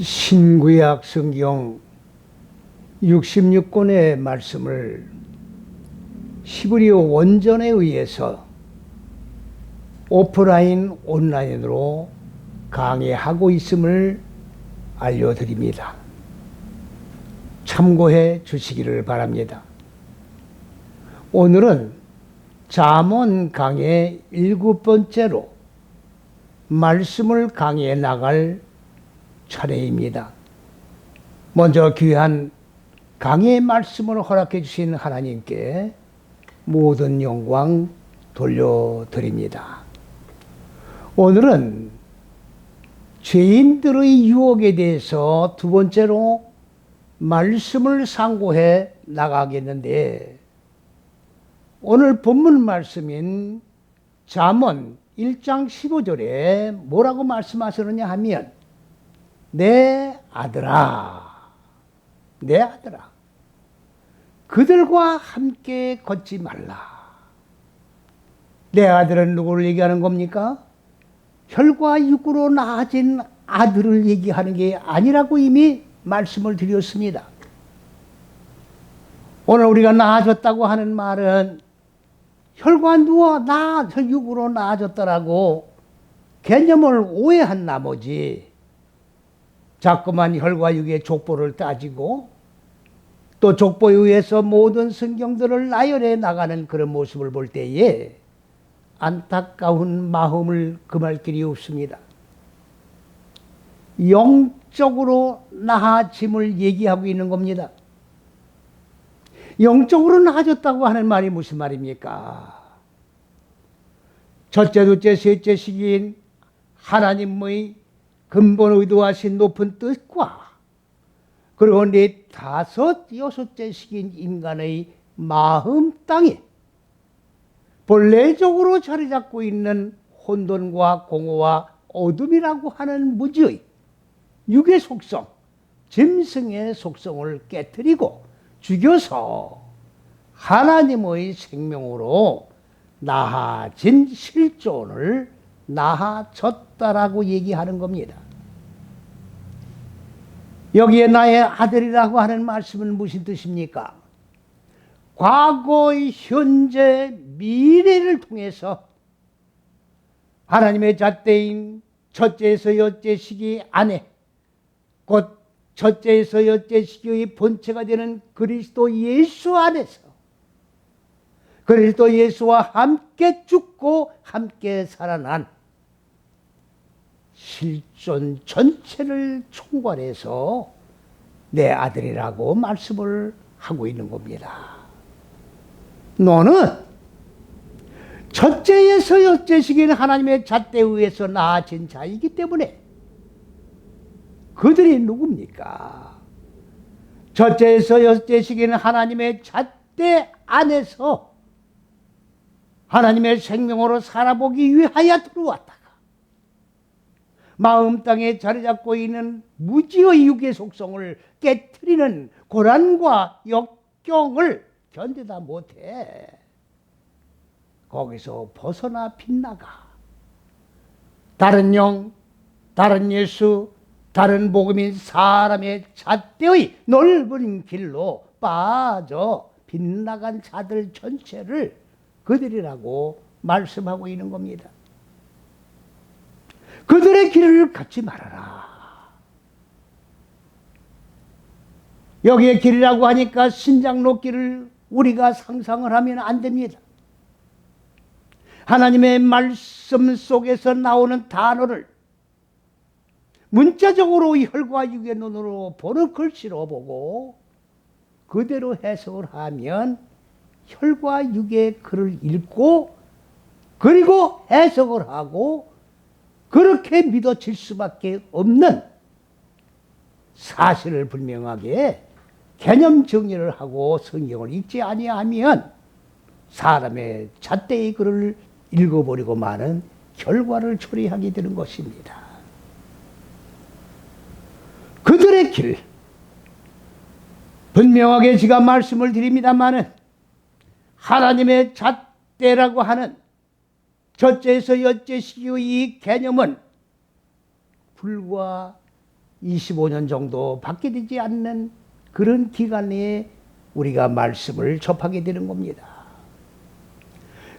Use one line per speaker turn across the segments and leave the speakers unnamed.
신구약 성경 66권의 말씀을 히브리어 원전에 의해서 오프라인, 온라인으로 강의하고 있음을 알려드립니다. 참고해 주시기를 바랍니다. 오늘은 잠언 강의 7번째로 말씀을 강의해 나갈 차례입니다. 먼저 귀한 강의의 말씀을 허락해 주신 하나님께 모든 영광 돌려드립니다. 오늘은 죄인들의 유혹에 대해서 두 번째로 말씀을 상고해 나가겠는데, 오늘 본문 말씀인 잠언 1장 15절에 뭐라고 말씀하시느냐 하면, 내 아들아, 내 아들아, 그들과 함께 걷지 말라. 내 아들은 누구를 얘기하는 겁니까? 혈과 육으로 낳아진 아들을 얘기하는 게 아니라고 이미 말씀을 드렸습니다. 오늘 우리가 낳아졌다고 하는 말은 혈과 육으로 낳아졌다라고 개념을 오해한 나머지 자꾸만 혈과 육의 족보를 따지고 또 족보에 의해서 모든 성경들을 나열해 나가는 그런 모습을 볼 때에 안타까운 마음을 금할 길이 없습니다. 영적으로 나아짐을 얘기하고 있는 겁니다. 영적으로 나아졌다고 하는 말이 무슨 말입니까? 첫째, 둘째, 셋째 시기인 하나님의 근본 의도하신 높은 뜻과 그리고 네 다섯, 여섯째 시기인 인간의 마음 땅에 본래적으로 자리 잡고 있는 혼돈과 공허와 어둠이라고 하는 무지의 육의 속성, 짐승의 속성을 깨뜨리고 죽여서 하나님의 생명으로 나아진 실존을 나아졌다라고 얘기하는 겁니다. 여기에 나의 아들이라고 하는 말씀은 무슨 뜻입니까? 과거, 현재, 미래를 통해서 하나님의 잣대인 첫째에서 여째 시기 안에 곧 첫째에서 여째 시기의 본체가 되는 그리스도 예수 안에서 그리스도 예수와 함께 죽고 함께 살아난 실존 전체를 총괄해서 내 아들이라고 말씀을 하고 있는 겁니다. 너는 첫째에서 여째 시기는 하나님의 잣대에 의해서 낳아진 자이기 때문에 그들이 누굽니까? 첫째에서 여째 시기는 하나님의 잣대 안에서 하나님의 생명으로 살아보기 위하여 들어왔다가 마음 땅에 자리 잡고 있는 무지의 육의 속성을 깨트리는 고난과 역경을 견디다 못해 거기서 벗어나 빗나가 다른 다른 예수, 다른 복음인 사람의 잣대의 넓은 길로 빠져 빗나간 자들 전체를 그들이라고 말씀하고 있는 겁니다. 그들의 길을 갖지 말아라. 여기에 길이라고 하니까 신장로 길을 우리가 상상을 하면 안 됩니다. 하나님의 말씀 속에서 나오는 단어를 문자적으로 혈과 육의 눈으로 보는 글씨로 보고 그대로 해석을 하면 혈과 육의 글을 읽고 그리고 해석을 하고 그렇게 믿어질 수밖에 없는 사실을 분명하게 개념 정리를 하고 성경을 읽지 아니하면 사람의 잣대의 글을 읽어버리고 마는 결과를 초래하게 되는 것입니다. 그들의 길, 분명하게 제가 말씀을 드립니다마는 하나님의 잣대라고 하는 첫째에서 여째 시기의 이 개념은 불과 25년 정도 밖에 되지 않는 그런 기간에 우리가 말씀을 접하게 되는 겁니다.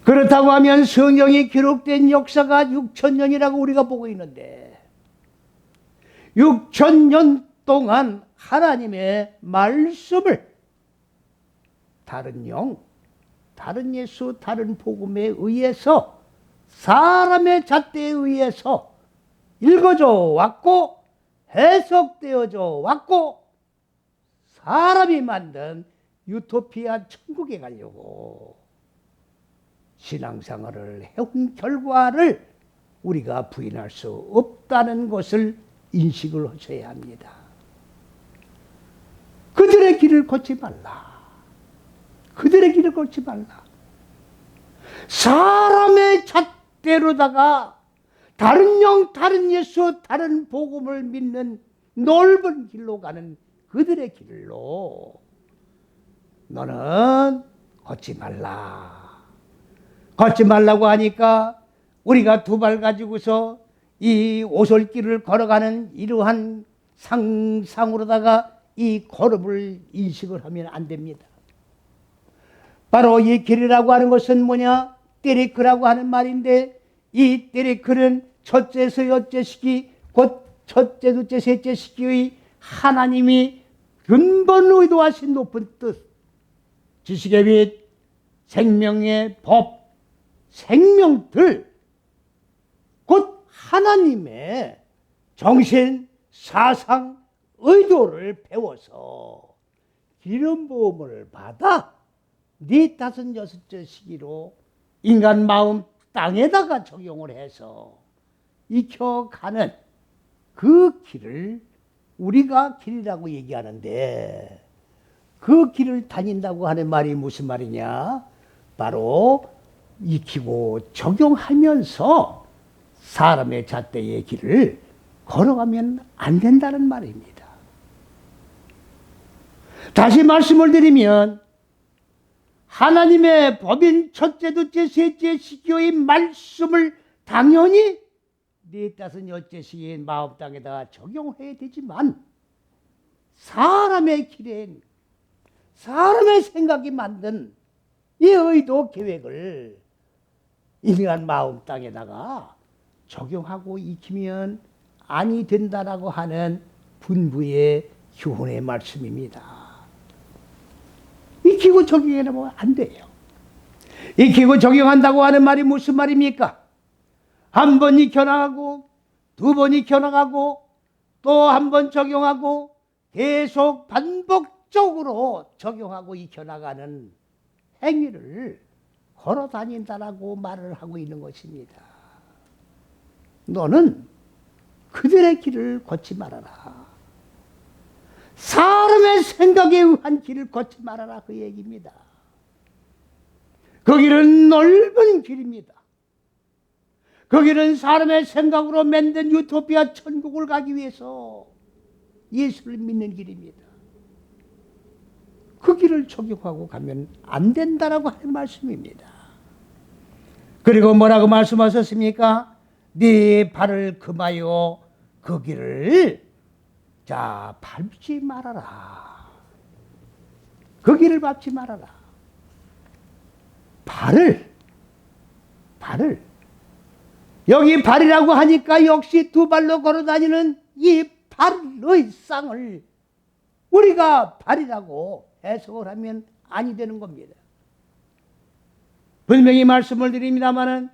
그렇다고 하면 성경이 기록된 역사가 6,000년이라고 우리가 보고 있는데 6,000년 동안 하나님의 말씀을 다른 영, 다른 예수, 다른 복음에 의해서 사람의 잣대에 의해서 읽어져 왔고 해석되어져 왔고 사람이 만든 유토피아 천국에 가려고 신앙생활을 해온 결과를 우리가 부인할 수 없다는 것을 인식을 하셔야 합니다. 그들의 길을 걷지 말라. 그들의 길을 걷지 말라. 사람의 잣대로다가 다른 영, 다른 예수, 다른 복음을 믿는 넓은 길로 가는 그들의 길로 너는 걷지 말라. 걷지 말라고 하니까 우리가 두 발 가지고서 이 오솔길을 걸어가는 이러한 상상으로다가 이 걸음을 인식을 하면 안 됩니다. 바로 이 길이라고 하는 것은 뭐냐? 띠리크라고 하는 말인데 이 띠리크는 첫째에서 여째 시기 곧 첫째, 둘째, 셋째 시기의 하나님이 근본 의도하신 높은 뜻, 지식의 빛, 생명의 법, 생명들, 곧 하나님의 정신, 사상, 의도를 배워서 기름 부음을 받아 네 다섯 여섯째 시기로 인간 마음 땅에다가 적용을 해서 익혀가는 그 길을 우리가 길이라고 얘기하는데 그 길을 다닌다고 하는 말이 무슨 말이냐? 바로 익히고 적용하면서 사람의 잣대의 길을 걸어가면 안 된다는 말입니다. 다시 말씀을 드리면 하나님의 법인 첫째, 둘째, 셋째 시기의 말씀을 당연히 네 다섯 여째 시기의 마음 땅에다가 적용해야 되지만 사람의 길엔 사람의 생각이 만든 이 의도 계획을 인간 마음 땅에다가 적용하고 익히면 아니 된다라고 하는 분부의 교훈의 말씀입니다. 익히고 적용해보면 안 돼요. 익히고 적용한다고 하는 말이 무슨 말입니까? 한 번 익혀나가고 두 번 익혀나가고 또 한 번 적용하고 계속 반복적으로 적용하고 익혀나가는 행위를 걸어 다닌다라고 말을 하고 있는 것입니다. 너는 그들의 길을 걷지 말아라. 사람의 생각에 의한 길을 걷지 말아라 그 얘기입니다. 그 길은 넓은 길입니다. 그 길은 사람의 생각으로 만든 유토피아 천국을 가기 위해서 예수를 믿는 길입니다. 그 길을 적용하고 가면 안 된다라고 하는 말씀입니다. 그리고 뭐라고 말씀하셨습니까? 네 발을 금하여 그 길을 밟지 말아라. 그 길을 밟지 말아라. 발을 여기 발이라고 하니까 역시 두 발로 걸어 다니는 이 발의 쌍을 우리가 발이라고 해석을 하면 아니 되는 겁니다. 분명히 말씀을 드립니다마는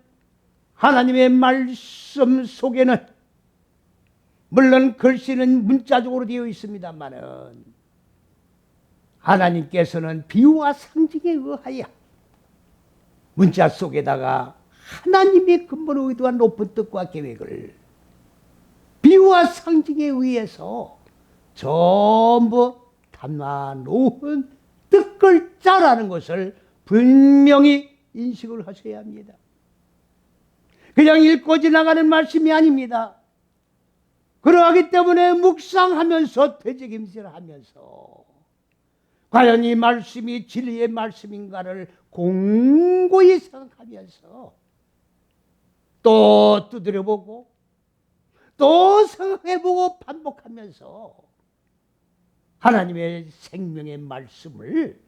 하나님의 말씀 속에는 물론 글씨는 문자적으로 되어 있습니다마는 하나님께서는 비유와 상징에 의하여 문자 속에다가 하나님의 근본 의도한 높은 뜻과 계획을 비유와 상징에 의해서 전부 담아 놓은 뜻글자라는 것을 분명히 인식을 하셔야 합니다. 그냥 읽고 지나가는 말씀이 아닙니다. 그러하기 때문에 묵상하면서 되새김질을 하면서 과연 이 말씀이 진리의 말씀인가를 공고히 생각하면서 또 두드려보고 또 생각해보고 반복하면서 하나님의 생명의 말씀을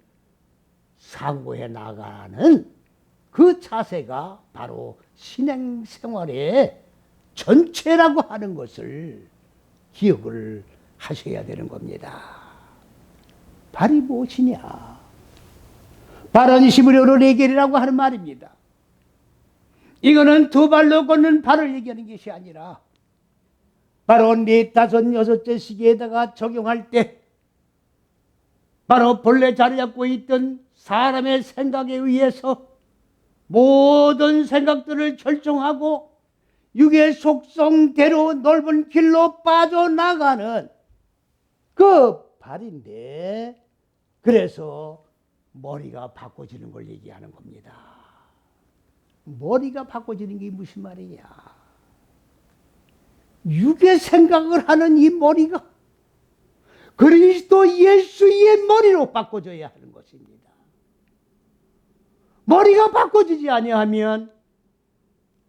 상고해 나가는 그 자세가 바로 신앙생활의 전체라고 하는 것을 기억을 하셔야 되는 겁니다. 발이 무엇이냐? 발은 힘을 얻어내기라고 하는 말입니다. 이거는 두 발로 걷는 발을 얘기하는 것이 아니라 바로 네, 다섯, 여섯째 시기에다가 적용할 때 바로 본래 자리 잡고 있던 사람의 생각에 의해서 모든 생각들을 결정하고 육의 속성대로 넓은 길로 빠져나가는 그 발인데, 그래서 머리가 바꿔지는 걸 얘기하는 겁니다. 머리가 바꿔지는 게 무슨 말이냐? 육의 생각을 하는 이 머리가 그리스도 예수의 머리로 바꿔져야 하는 것입니다. 머리가 바꿔지지 아니하면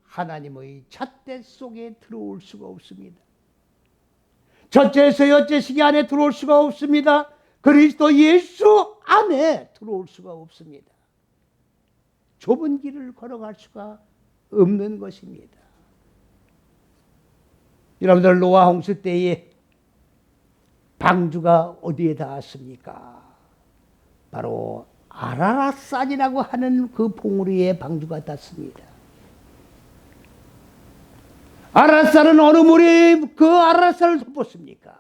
하나님의 잣대 속에 들어올 수가 없습니다. 첫째에서 여째시기 안에 들어올 수가 없습니다. 그리스도 예수 안에 들어올 수가 없습니다. 좁은 길을 걸어갈 수가 없는 것입니다. 여러분들, 노아 홍수 때에 방주가 어디에 닿았습니까? 바로 아라랏산이라고 하는 그 봉우리에 방주가 닿습니다. 아라랏산은 어느 물이 그 아라랏산을 덮었습니까?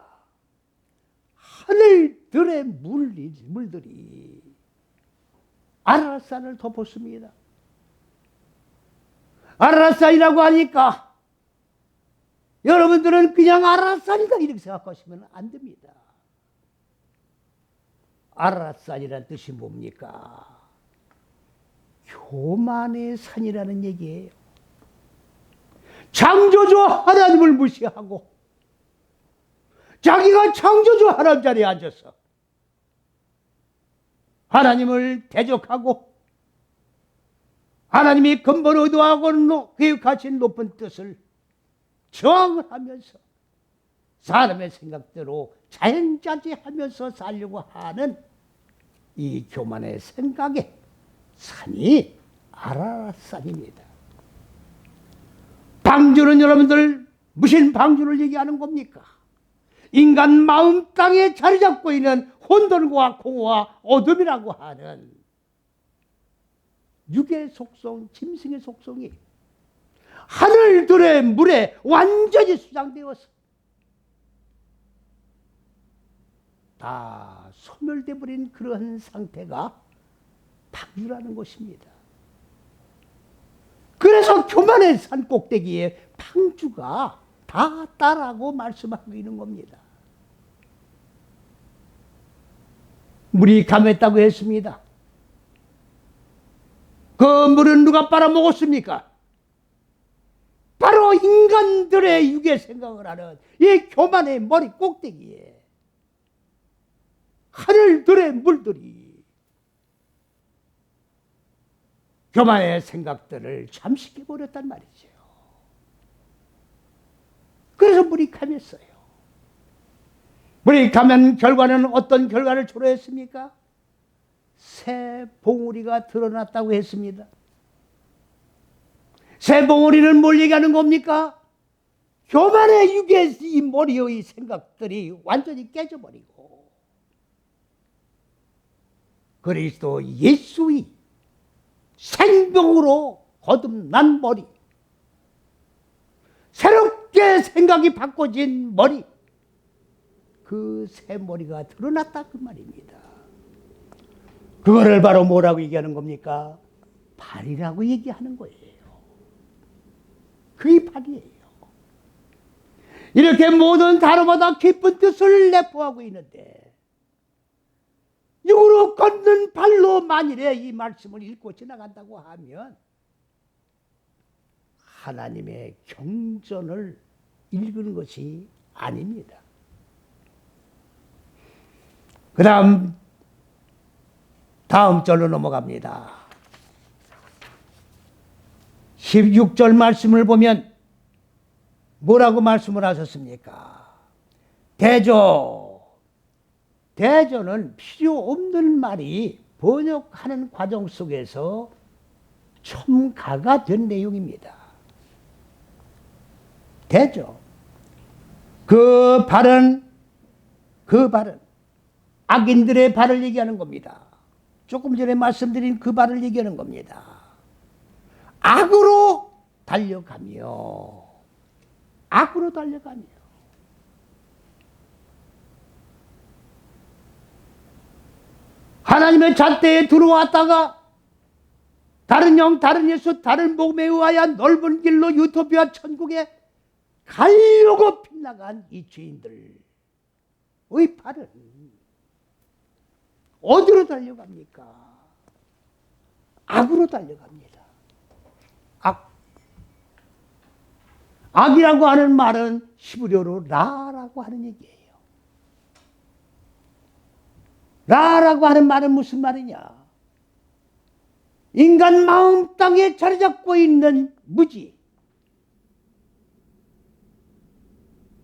하늘들의 물들이 아라랏산을 덮었습니다. 아라랏산이라고 하니까 여러분들은 그냥 아라랏산이다 이렇게 생각하시면 안 됩니다. 아라랏산이라는 뜻이 뭡니까? 교만의 산이라는 얘기예요. 창조주 하나님을 무시하고 자기가 창조주 하나님 자리에 앉아서 하나님을 대적하고 하나님이 근본 의도하고 계획하신 높은 뜻을 저항을 하면서 사람의 생각대로 자연자재하면서 살려고 하는 이 교만의 생각의 산이 아라랏산입니다. 방주는 여러분들 무슨 방주를 얘기하는 겁니까? 인간 마음 땅에 자리 잡고 있는 혼돈과 공허와 어둠이라고 하는 육의 속성, 짐승의 속성이 하늘들의 물에 완전히 수장되어서 다 소멸돼 버린 그러한 상태가 방주라는 것입니다. 그래서 교만의 산 꼭대기에 방주가 닿았다라고 말씀하고 있는 겁니다. 물이 감했다고 했습니다. 그 물은 누가 빨아먹었습니까? 바로 인간들의 육의 생각을 하는 이 교만의 머리 꼭대기에 하늘들의 물들이 교만의 생각들을 잠식해버렸단 말이죠. 그래서 물이 감했어요. 물이 감은 결과는 어떤 결과를 초래했습니까? 새 봉우리가 드러났다고 했습니다. 새 봉우리는 뭘 얘기하는 겁니까? 교만의 육의 이 머리의 생각들이 완전히 깨져버리고 그리스도 예수의 생명으로 거듭난 머리, 새롭게 생각이 바꿔진 머리, 그 새 머리가 드러났다 그 말입니다. 그거를 바로 뭐라고 얘기하는 겁니까? 발이라고 얘기하는 거예요. 그게 발이에요. 이렇게 모든 단어마다 깊은 뜻을 내포하고 있는데 육으로 걷는 발로 만일에 이 말씀을 읽고 지나간다고 하면 하나님의 경전을 읽는 것이 아닙니다. 그 다음 절로 넘어갑니다. 16절 말씀을 보면 뭐라고 말씀을 하셨습니까? 대조. 대조는 필요 없는 말이 번역하는 과정 속에서 첨가가 된 내용입니다. 대조. 그 발은 악인들의 발을 얘기하는 겁니다. 조금 전에 말씀드린 그 발을 얘기하는 겁니다. 악으로 달려가며 하나님의 잣대에 들어왔다가 다른 영, 다른 예수, 다른 복음에 의하여 넓은 길로 유토피아 천국에 가려고 빗나간 이 죄인들의 발은 어디로 달려갑니까? 악으로 달려갑니다. 악이라고 하는 말은 히브리어로 라라고 하는 얘기예요. 라라고 하는 말은 무슨 말이냐? 인간 마음 땅에 자리 잡고 있는 무지.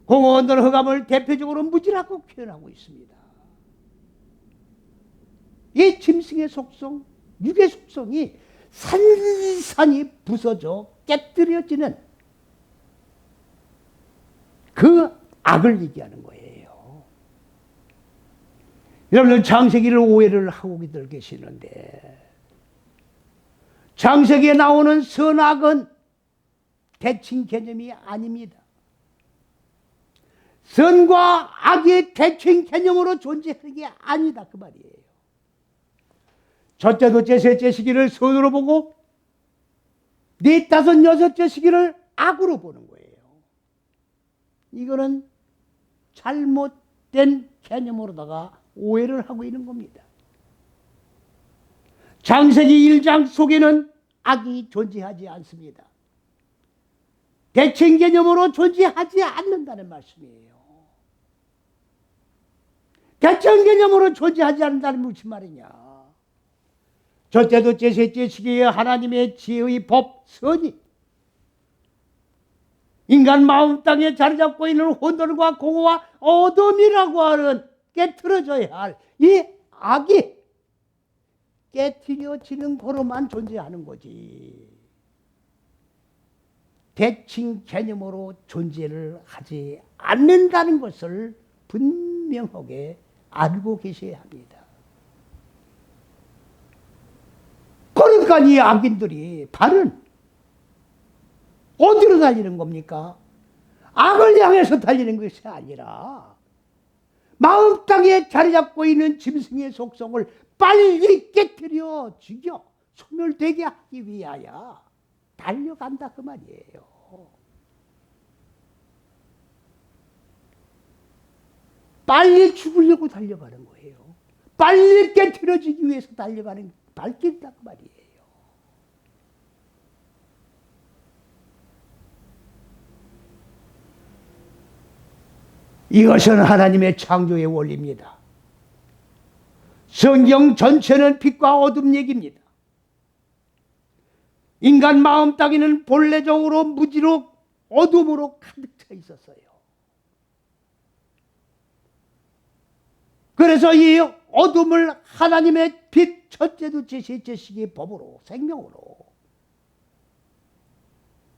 공허한 흑암을 대표적으로 무지라고 표현하고 있습니다. 이 짐승의 속성, 육의 속성이 산산이 부서져 깨뜨려지는 그 악을 얘기하는 거예요. 여러분들 창세기를 오해를 하고 계시는데, 창세기에 나오는 선악은 대칭 개념이 아닙니다. 선과 악이 대칭 개념으로 존재하는 게 아니다 그 말이에요. 첫째, 둘째, 셋째 시기를 선으로 보고 넷, 다섯, 여섯째 시기를 악으로 보는 거예요. 이거는 잘못된 개념으로다가 오해를 하고 있는 겁니다. 창세기 1장 속에는 악이 존재하지 않습니다. 대칭 개념으로 존재하지 않는다는 말씀이에요. 대칭 개념으로 존재하지 않는다는 무슨 말이냐? 첫째, 둘째, 셋째 시기에 하나님의 지혜의 법, 선이 인간 마음 땅에 자리 잡고 있는 혼돈과 공허와 어둠이라고 하는 깨트려져야 할 이 악이 깨트려지는 거로만 존재하는 거지. 대칭 개념으로 존재를 하지 않는다는 것을 분명하게 알고 계셔야 합니다. 그러니까 이 악인들이 발은 어디로 달리는 겁니까? 악을 향해서 달리는 것이 아니라 마음 땅에 자리 잡고 있는 짐승의 속성을 빨리 깨뜨려 죽여 소멸되게 하기 위하여 달려간다 그 말이에요. 빨리 죽으려고 달려가는 거예요. 빨리 깨뜨려지기 위해서 달려가는 발길이다 그 말이에요. 이것은 하나님의 창조의 원리입니다. 성경 전체는 빛과 어둠 얘기입니다. 인간 마음 땅에는 본래적으로 무지로 어둠으로 가득 차 있었어요. 그래서 이 어둠을 하나님의 빛 첫째, 둘째, 셋째 시기의 법으로, 생명으로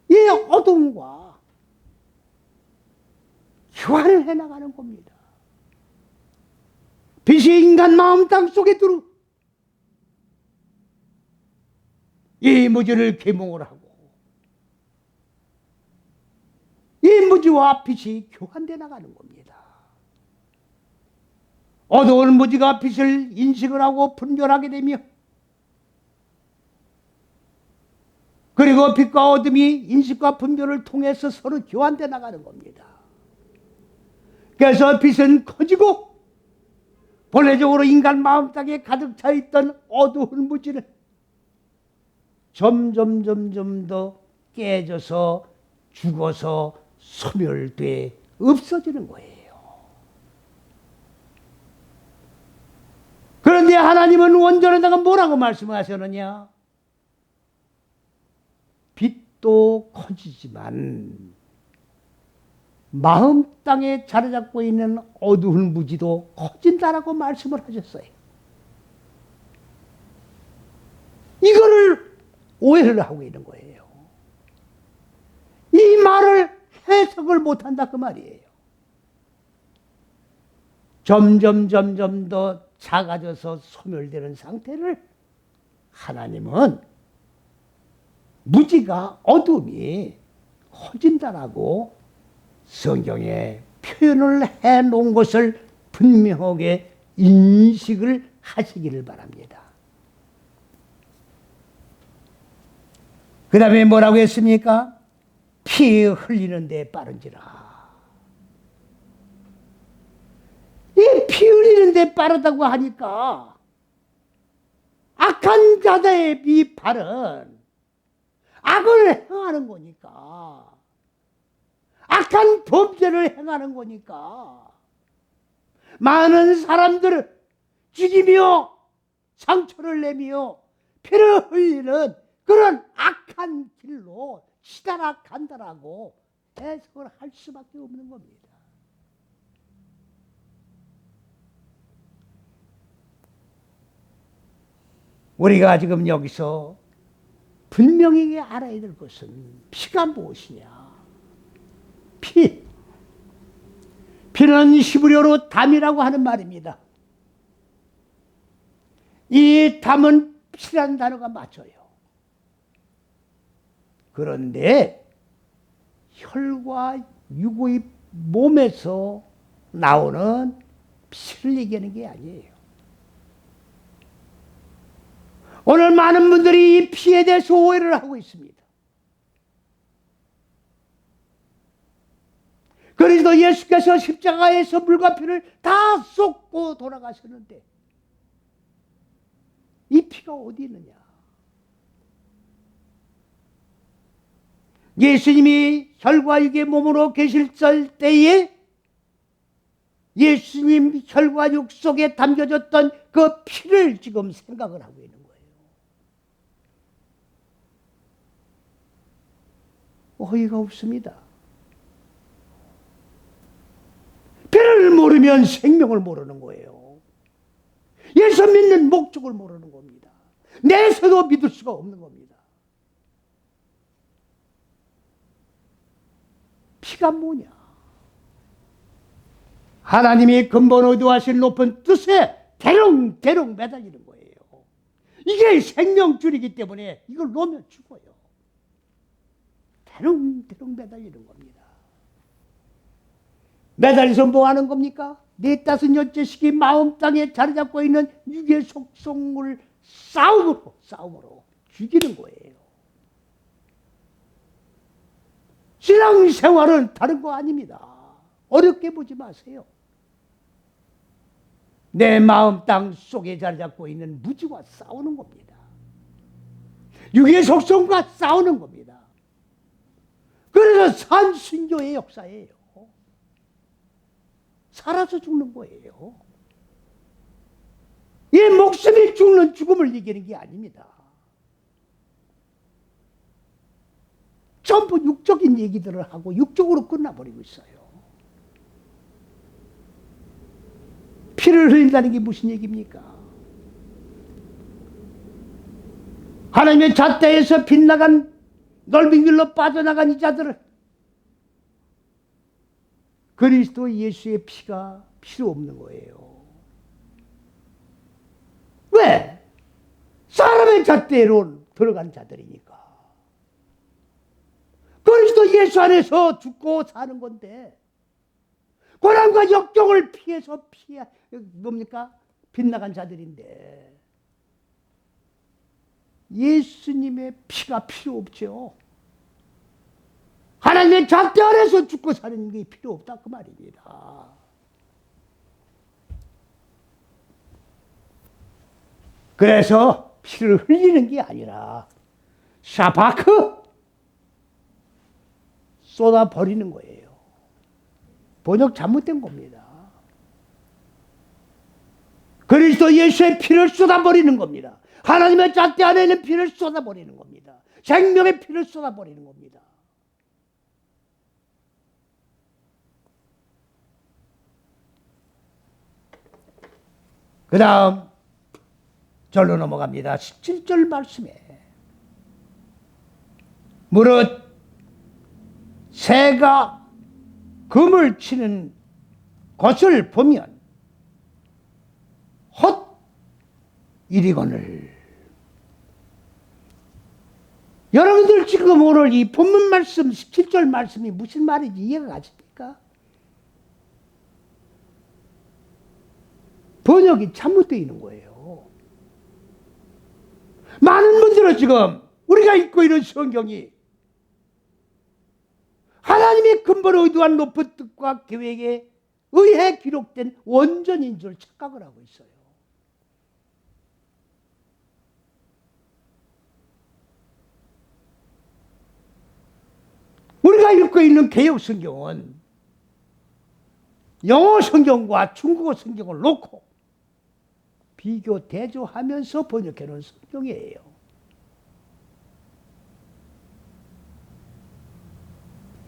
이 어둠과 교환을 해나가는 겁니다. 빛이 인간 마음 땅 속에 들어 이 무지를 계몽을 하고 이 무지와 빛이 교환돼 나가는 겁니다. 어두운 무지가 빛을 인식을 하고 분별하게 되며 그리고 빛과 어둠이 인식과 분별을 통해서 서로 교환돼 나가는 겁니다. 그래서 빛은 커지고 본래적으로 인간 마음 땅에 가득 차 있던 어두운 무지는 점점 더 깨져서 죽어서 소멸돼 없어지는 거예요. 그런데 하나님은 원전에다가 뭐라고 말씀하셨느냐? 빛도 커지지만 마음 땅에 자리 잡고 있는 어두운 무지도 커진다라고 말씀을 하셨어요. 이거를 오해를 하고 있는 거예요. 이 말을 해석을 못한다 그 말이에요. 점점 더 작아져서 소멸되는 상태를 하나님은 무지가 어둠이 커진다라고 성경에 표현을 해 놓은 것을 분명하게 인식을 하시기를 바랍니다. 그 다음에 뭐라고 했습니까? 피 흘리는 데 빠른지라. 이 피 흘리는 데 빠르다고 하니까 악한 자들의 이 발은 악을 행하는 거니까, 악한 범죄를 행하는 거니까 많은 사람들을 죽이며 상처를 내며 피를 흘리는 그런 악한 길로 치달아 간다라고 해석을 할 수밖에 없는 겁니다. 우리가 지금 여기서 분명히 알아야 될 것은 피가 무엇이냐. 피는 히브리어로 담이라고 하는 말입니다. 이 담은 피라는 단어가 맞아요. 그런데 혈과 육의 몸에서 나오는 피를 얘기하는 게 아니에요. 오늘 많은 분들이 이 피에 대해서 오해를 하고 있습니다. 그리스도 예수께서 십자가에서 물과 피를 다 쏟고 돌아가셨는데 이 피가 어디 있느냐? 예수님이 혈과 육의 몸으로 계실 때에 예수님 혈과 육 속에 담겨졌던 그 피를 지금 생각을 하고 있는 거예요. 어이가 없습니다. 피를 모르면 생명을 모르는 거예요. 예수 믿는 목적을 모르는 겁니다. 내세도 믿을 수가 없는 겁니다. 피가 뭐냐? 하나님이 근본 의도하신 높은 뜻에 대롱대롱 매달리는 거예요. 이게 생명줄이기 때문에 이걸 놓으면 죽어요. 대롱대롱 매달리는 겁니다. 매달려서 뭐 하는 겁니까? 네 따스 여째식이 마음 땅에 자리 잡고 있는 육의 속성을 싸움으로 죽이는 거예요. 신앙생활은 다른 거 아닙니다. 어렵게 보지 마세요. 내 마음 땅 속에 자리 잡고 있는 무지와 싸우는 겁니다. 육의 속성과 싸우는 겁니다. 그래서 산신교의 역사예요. 살아서 죽는 거예요. 이 목숨이 죽는 죽음을 이기는 게 아닙니다. 전부 육적인 얘기들을 하고 육적으로 끝나버리고 있어요. 피를 흘린다는 게 무슨 얘기입니까? 하나님의 잣대에서 빗나간 넓은 길로 빠져나간 이 자들을 그리스도 예수의 피가 필요 없는 거예요. 왜? 사람의 잣대로 들어간 자들이니까. 그리스도 예수 안에서 죽고 사는 건데 고난과 역경을 피해서 뭡니까? 빗나간 자들인데 예수님의 피가 필요 없죠. 하나님의 잣대 안에서 죽고 사는 게 필요 없다 그 말입니다. 그래서 피를 흘리는 게 아니라 샤바크 쏟아버리는 거예요. 번역 잘못된 겁니다. 그리스도 예수의 피를 쏟아버리는 겁니다. 하나님의 잣대 안에 있는 피를 쏟아버리는 겁니다. 생명의 피를 쏟아버리는 겁니다. 그 다음 절로 넘어갑니다. 17절 말씀에 무릇 새가 금을 치는 것을 보면 헛 이리거늘. 여러분들 지금 오늘 이 본문 말씀 17절 말씀이 무슨 말인지 이해가 가십니까? 번역이 잘못되어 있는 거예요. 많은 분들은 지금 우리가 읽고 있는 성경이 하나님의 근본 의도한 높은 뜻과 계획에 의해 기록된 원전인 줄 착각을 하고 있어요. 우리가 읽고 있는 개역 성경은 영어 성경과 중국어 성경을 놓고 비교 대조하면서 번역해 놓은 성경이에요.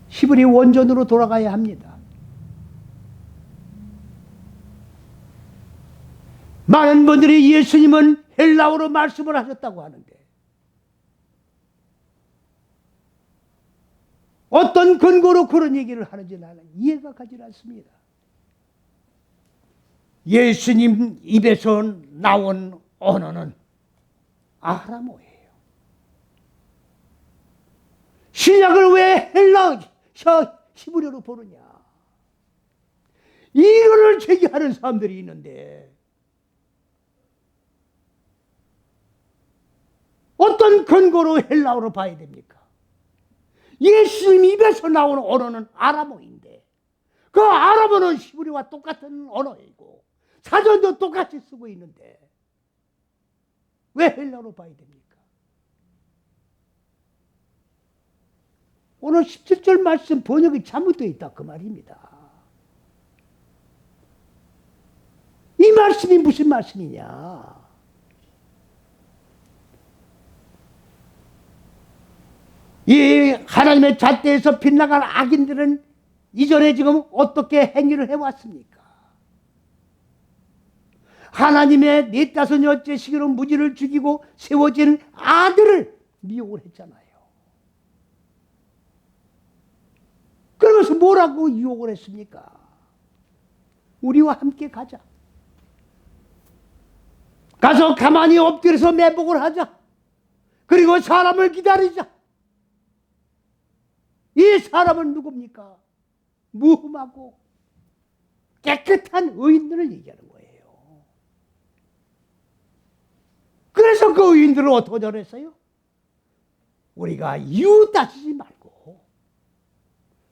히브리 원전으로 돌아가야 합니다. 많은 분들이 예수님은 헬라어로 말씀을 하셨다고 하는데 어떤 근거로 그런 얘기를 하는지 나는 이해가 가지 않습니다. 예수님 입에서 나온 언어는 아람어예요. 신약을 왜 히브리어로 보느냐? 이론을 제기하는 사람들이 있는데 어떤 근거로 헬라어로 봐야 됩니까? 예수님 입에서 나온 언어는 아람어인데 그 아람어는 히브리와 똑같은 언어이고 사전도 똑같이 쓰고 있는데 왜 헬라어로 봐야 됩니까? 오늘 17절 말씀 번역이 잘못되어 있다 그 말입니다. 이 말씀이 무슨 말씀이냐? 이 하나님의 잣대에서 빗나간 악인들은 이전에 지금 어떻게 행위를 해왔습니까? 하나님의 45년째 시기로 무지를 죽이고 세워진 아들을 미혹을 했잖아요. 그러면서 뭐라고 유혹을 했습니까? 우리와 함께 가자. 가서 가만히 엎드려서 매복을 하자. 그리고 사람을 기다리자. 이 사람은 누굽니까? 무흠하고 깨끗한 의인들을 얘기하는 거예요. 그래서 그 의인들을 어떻게 전했어요? 우리가 이유 따지지 말고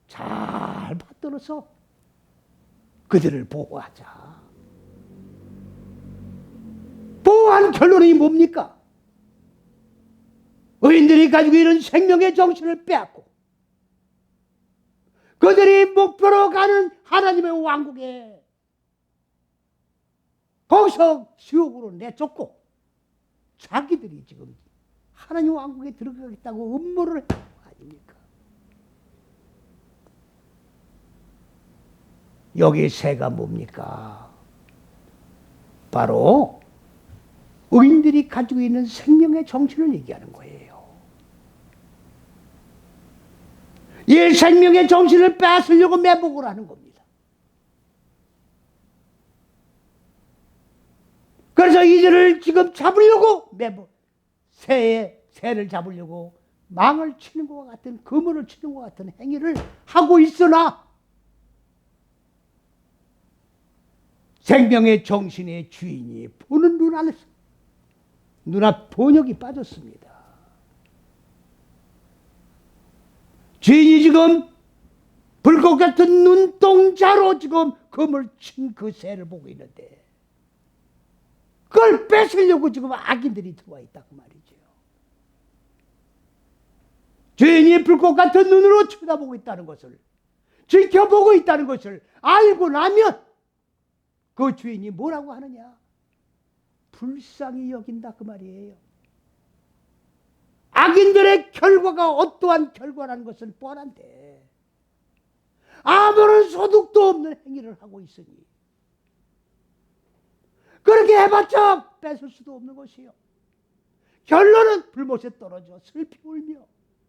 잘 받들어서 그들을 보호하자. 보호한 결론이 뭡니까? 의인들이 가지고 있는 생명의 정신을 빼앗고 그들이 목표로 가는 하나님의 왕국에 거기서 지옥으로 내쫓고 자기들이 지금 하나님 왕국에 들어가겠다고 음모를 했던 거 아닙니까? 여기 새가 뭡니까? 바로 의인들이 가지고 있는 생명의 정신을 얘기하는 거예요. 이 생명의 정신을 뺏으려고 매복을 하는 겁니다. 그래서 이들을 지금 잡으려고 새를 잡으려고 망을 치는 것과 같은 그물을 치는 것 같은 행위를 하고 있으나 생명의 정신의 주인이 보는 눈 안에서 눈앞 번역이 빠졌습니다. 주인이 지금 불꽃 같은 눈동자로 지금 금을 친 그 새를 보고 있는데 그걸 뺏으려고 지금 악인들이 들어와 있다고 말이죠. 주인이 불꽃 같은 눈으로 쳐다보고 있다는 것을 지켜보고 있다는 것을 알고 나면 그 주인이 뭐라고 하느냐? 불쌍히 여긴다 그 말이에요. 악인들의 결과가 어떠한 결과라는 것은 뻔한데 아무런 소득도 없는 행위를 하고 있으니 그렇게 어떻게 해봤자 뺏을 수도 없는 것이요. 결론은 불못에 떨어져 슬피 울며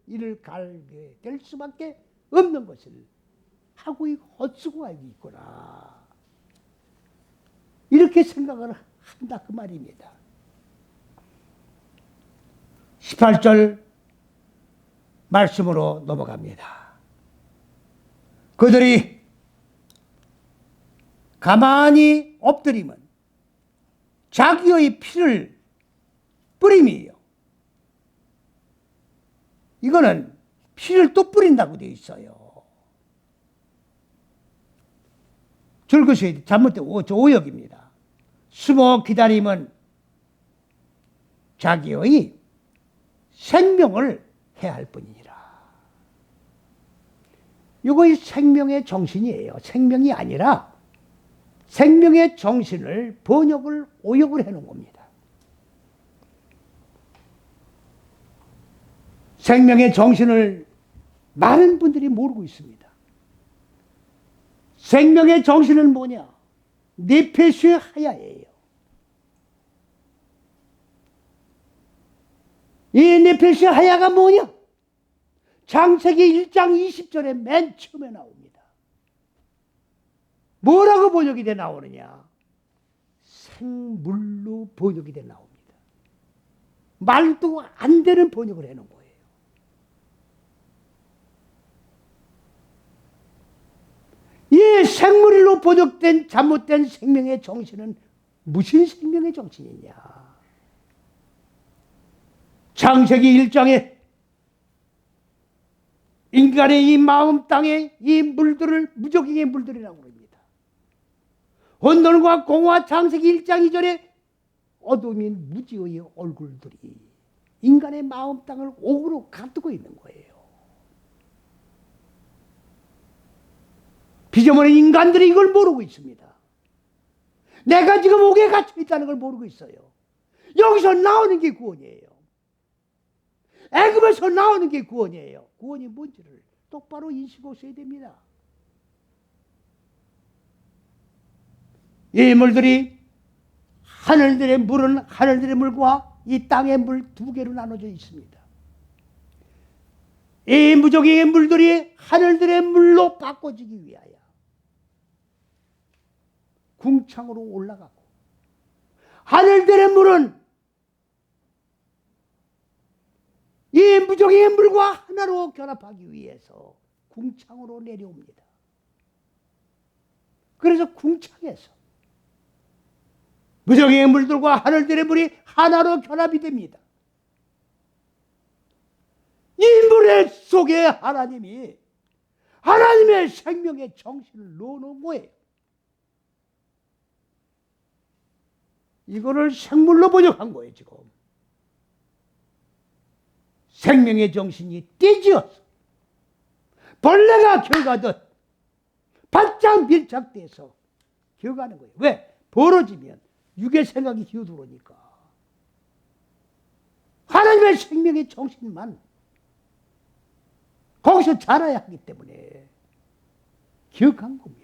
이를 갈게 될 수밖에 없는 것을 하고 헛수고 알고 있구나. 이렇게 생각을 한다 그 말입니다. 18절 말씀으로 넘어갑니다. 그들이 가만히 엎드리면 자기의 피를 뿌림이에요. 이거는 피를 또 뿌린다고 되어 있어요. 줄것이 잘못된 오역입니다. 숨어 기다림은 자기의 생명을 해할 뿐이니라. 이거 생명의 정신이에요. 생명이 아니라 생명의 정신을 번역을 오역을 해놓은 겁니다. 생명의 정신을 많은 분들이 모르고 있습니다. 생명의 정신은 뭐냐? 네페스의 하야예요. 이 네페스의 하야가 뭐냐? 창세기 1장 20절에 맨 처음에 나옵니다. 뭐라고 번역이 돼 나오느냐? 생물로 번역이 돼 나옵니다. 말도 안 되는 번역을 해놓은 거예요. 이 생물로 번역된 잘못된 생명의 정신은 무슨 생명의 정신이냐? 창세기 1장에 인간의 이 마음 땅에 이 물들을 무적의 물들이라고 합니다. 혼돈과 공화 창세기 1장 2절에 어둠인 무지의 얼굴들이 인간의 마음 땅을 옥으로 가두고 있는 거예요. 비전문의 인간들이 이걸 모르고 있습니다. 내가 지금 옥에 갇혀 있다는 걸 모르고 있어요. 여기서 나오는 게 구원이에요. 애굽에서 나오는 게 구원이에요. 구원이 뭔지를 똑바로 인식하셔야 됩니다. 이 물들이 하늘들의 물은 하늘들의 물과 이 땅의 물 두 개로 나눠져 있습니다. 이 무적의 물들이 하늘들의 물로 바꿔지기 위하여 궁창으로 올라가고, 하늘들의 물은 이 무적의 물과 하나로 결합하기 위해서 궁창으로 내려옵니다. 그래서 궁창에서 무적의 물들과 하늘들의 물이 하나로 결합이 됩니다. 이 물 속에 하나님이 하나님의 생명의 정신을 넣어놓은 거예요. 이거를 생물로 번역한 거예요, 지금. 생명의 정신이 떼지어서 벌레가 겨가듯 바짝 밀착돼서 겨가는 거예요. 왜? 벌어지면 육의 생각이 기어들어오니까. 하나님의 생명의 정신만 거기서 자라야 하기 때문에 기억한 겁니다.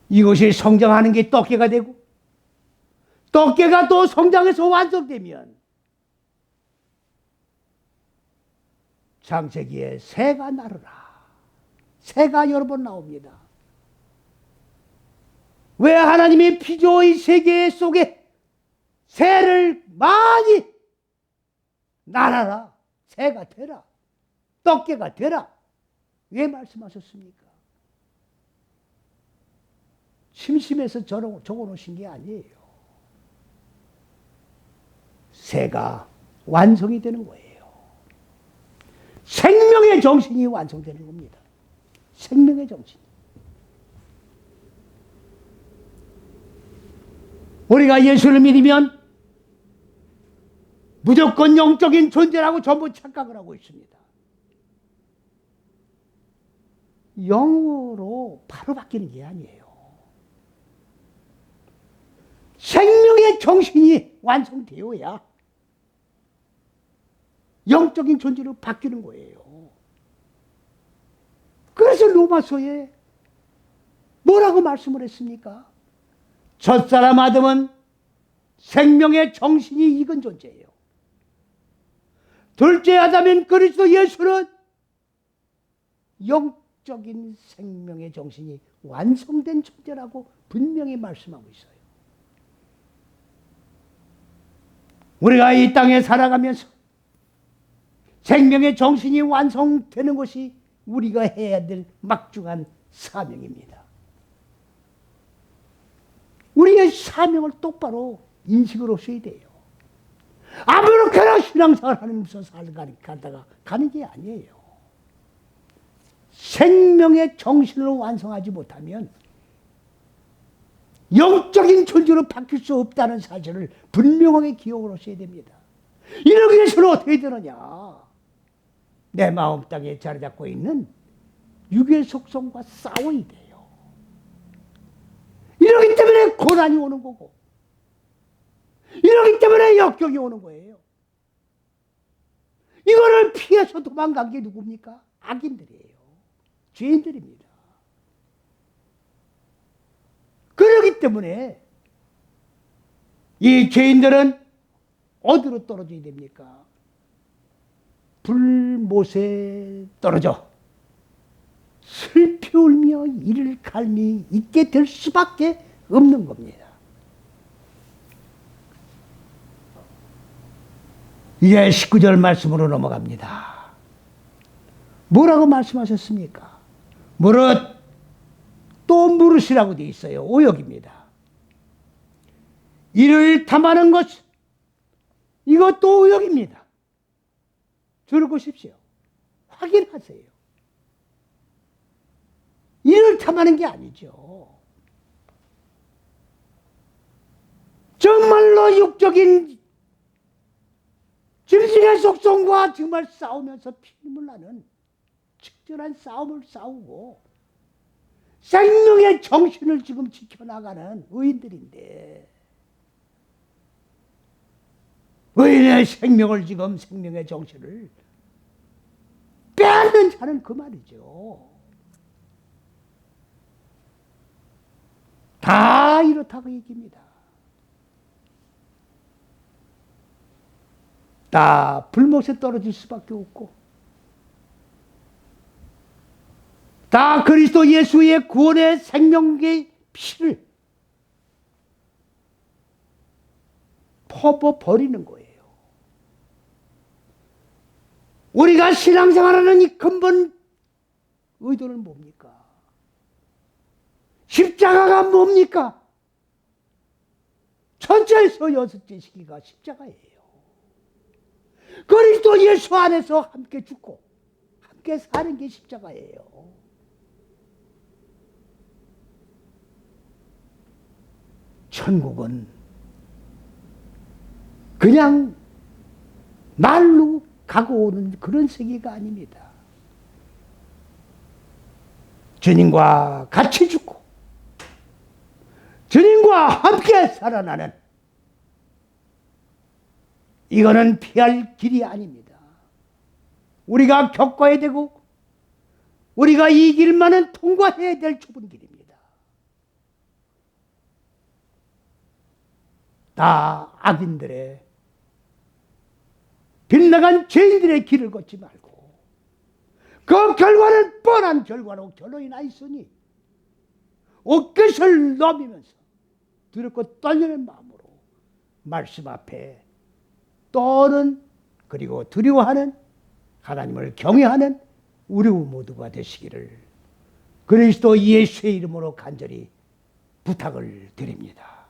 이것이 성장하는 게 떡깨가 되고, 떡깨가 또 성장해서 완성되면 창세기에 새가 나르라. 새가 여러 번 나옵니다. 왜 하나님이 피조의 세계 속에 새를 많이 날아라, 새가 되라, 떡깨가 되라, 왜 말씀하셨습니까? 심심해서 적어놓으신 게 아니에요. 새가 완성이 되는 거예요. 생명의 정신이 완성되는 겁니다. 생명의 정신. 우리가 예수를 믿으면 무조건 영적인 존재라고 전부 착각을 하고 있습니다. 영으로 바로 바뀌는 게 아니에요. 생명의 정신이 완성되어야 영적인 존재로 바뀌는 거예요. 그래서 로마서에 뭐라고 말씀을 했습니까? 첫사람 아담은 생명의 정신이 익은 존재예요. 둘째 아담인 그리스도 예수는 영적인 생명의 정신이 완성된 존재라고 분명히 말씀하고 있어요. 우리가 이 땅에 살아가면서 생명의 정신이 완성되는 것이 우리가 해야 될 막중한 사명입니다. 우리의 사명을 똑바로 인식을 하셔야 돼요. 아무렇게나 신앙생활 하면서 살다가 가는 게 아니에요. 생명의 정신을 완성하지 못하면 영적인 존재로 바뀔 수 없다는 사실을 분명하게 기억을 하셔야 됩니다. 이러기 위해서는 어떻게 되느냐? 내 마음 땅에 자리 잡고 있는 육의 속성과 싸워야 돼요. 이러기 때문에 고난이 오는 거고, 이러기 때문에 역경이 오는 거예요. 이거를 피해서 도망간 게 누굽니까? 악인들이에요. 죄인들입니다. 그러기 때문에 이 죄인들은 어디로 떨어져야 됩니까? 불못에 떨어져 슬피 울며 이를 갈미 있게 될 수밖에 없는 겁니다. 이제 19절 말씀으로 넘어갑니다. 뭐라고 말씀하셨습니까? 무릇, 또 무릇이라고 되어 있어요. 오역입니다. 이를 탐하는 것, 이것도 오역입니다. 줄을 보십시오. 확인하세요. 이를 탐하는 게 아니죠. 정말로 육적인 짐승의 속성과 정말 싸우면서 피눈물 나는 측전한 싸움을 싸우고 생명의 정신을 지금 지켜나가는 의인들인데, 의인의 생명을 지금 생명의 정신을 빼앗는 자는 그 말이죠. 다 이렇다고 얘기입니다. 다 불못에 떨어질 수밖에 없고, 다 그리스도 예수의 구원의 생명의 피를 퍼부어버리는 거예요. 우리가 신앙생활하는 이 근본 의도는 뭡니까? 십자가가 뭡니까? 전체에서 여섯째 시기가 십자가예요. 그리스도 예수 안에서 함께 죽고 함께 사는 게 십자가예요. 천국은 그냥 말로 가고 오는 그런 세계가 아닙니다. 주님과 같이 죽고 주님과 함께 살아나는, 이거는 피할 길이 아닙니다. 우리가 겪어야 되고 우리가 이 길만은 통과해야 될 좁은 길입니다. 다 악인들의, 빗나간 죄인들의 길을 걷지 말고 그 결과는 뻔한 결과로 결론이 나 있으니 옷깃을 넘이면서 두렵고 떨리는 마음으로 말씀 앞에 떠는, 그리고 두려워하는, 하나님을 경외하는 우리 모두가 되시기를 그리스도 예수의 이름으로 간절히 부탁을 드립니다.